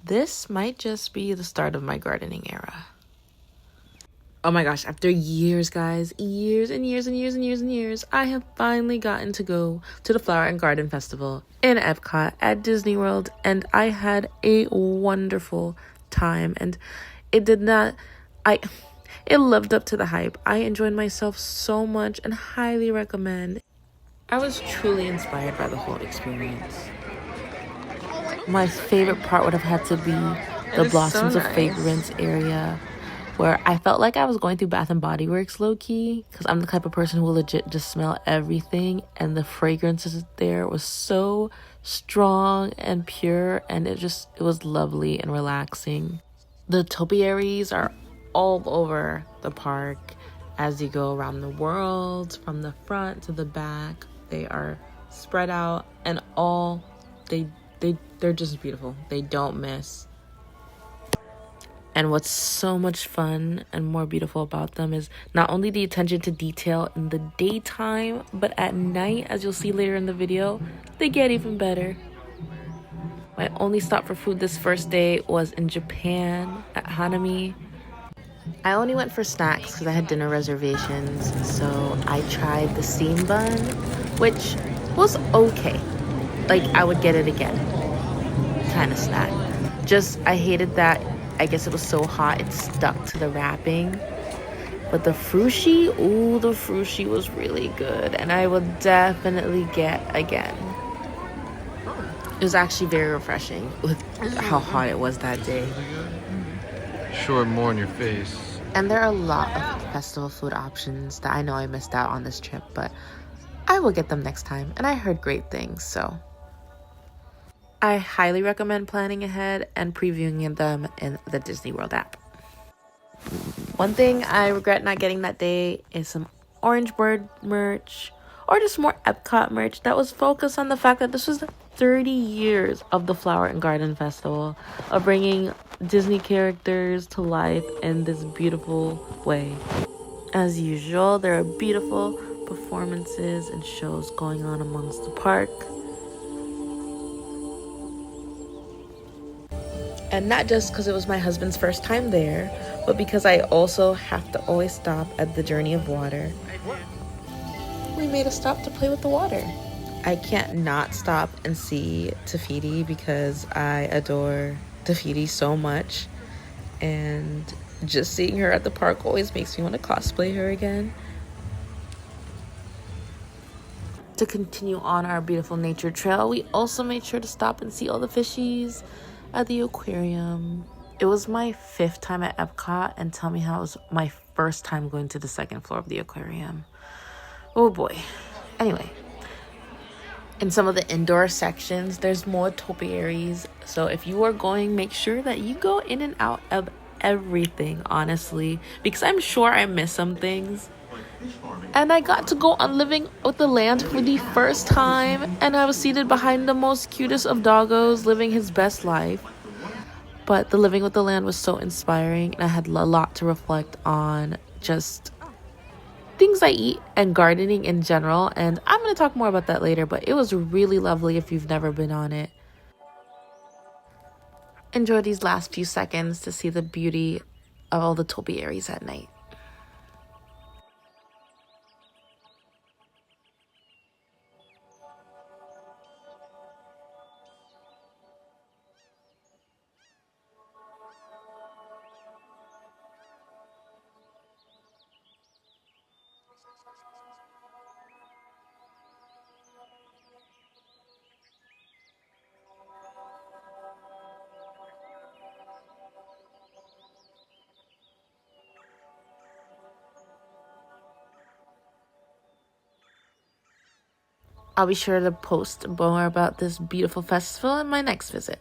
This might just be the start of my gardening era. Oh my gosh, after years, guys, years and years and years and years and years, I have finally gotten to go to the Flower and Garden Festival in Epcot at Disney World, and I had a wonderful time, and it did not, it lived up to the hype. I enjoyed myself so much and highly recommend. I was truly inspired by the whole experience. My favorite part would have had to be the Blossoms of Fragrance area, where I felt like I was going through Bath and Body Works low-key, because I'm the type of person who will legit just smell everything, and the fragrances there was so strong and pure, and it was lovely and relaxing. The topiaries are all over the park as you go around the world, from the front to the back. They are spread out, and they're just beautiful. They don't miss. And what's so much fun and more beautiful about them is not only the attention to detail in the daytime, but at night, as you'll see later in the video, they get even better. My only stop for food this first day was in Japan at Hanami. I only went for snacks because I had dinner reservations, so I tried the steam bun, which was okay. Like, I would get it again kind of snack. Just, I hated that, I guess it was so hot it stuck to the wrapping. But the frushi, ooh, the frushi was really good, and I will definitely get again. It was actually very refreshing with how hot it was that day. Sure, more in your face. And there are a lot of festival food options that I know I missed out on this trip, but I will get them next time, and I heard great things, so I highly recommend planning ahead and previewing them in the Disney World app. One thing I regret not getting that day is some Orange Bird merch, or just more Epcot merch that was focused on the fact that this was 30 years of the Flower and Garden Festival, of bringing Disney characters to life in this beautiful way. As usual, there are beautiful performances and shows going on amongst the park. And not just because it was my husband's first time there, but because I also have to always stop at the Journey of Water. We made a stop to play with the water. I can't not stop and see Te Fiti because I adore Te Fiti so much. And just seeing her at the park always makes me want to cosplay her again. To continue on our beautiful nature trail, we also made sure to stop and see all the fishies at the aquarium. It was my 5th time at Epcot, and tell me how it was my first time going to the 2nd floor of the aquarium. Oh boy. Anyway, in some of the indoor sections, there's more topiaries. So if you are going, make sure that you go in and out of everything, honestly, because I'm sure I missed some things. And I got to go on Living with the Land for the first time, and I was seated behind the most cutest of doggos living his best life. But the Living with the Land was so inspiring, and I had a lot to reflect on just things I eat and gardening in general, and I'm going to talk more about that later, but it was really lovely if you've never been on it. Enjoy these last few seconds to see the beauty of all the topiaries at night. I'll be sure to post more about this beautiful festival in my next visit.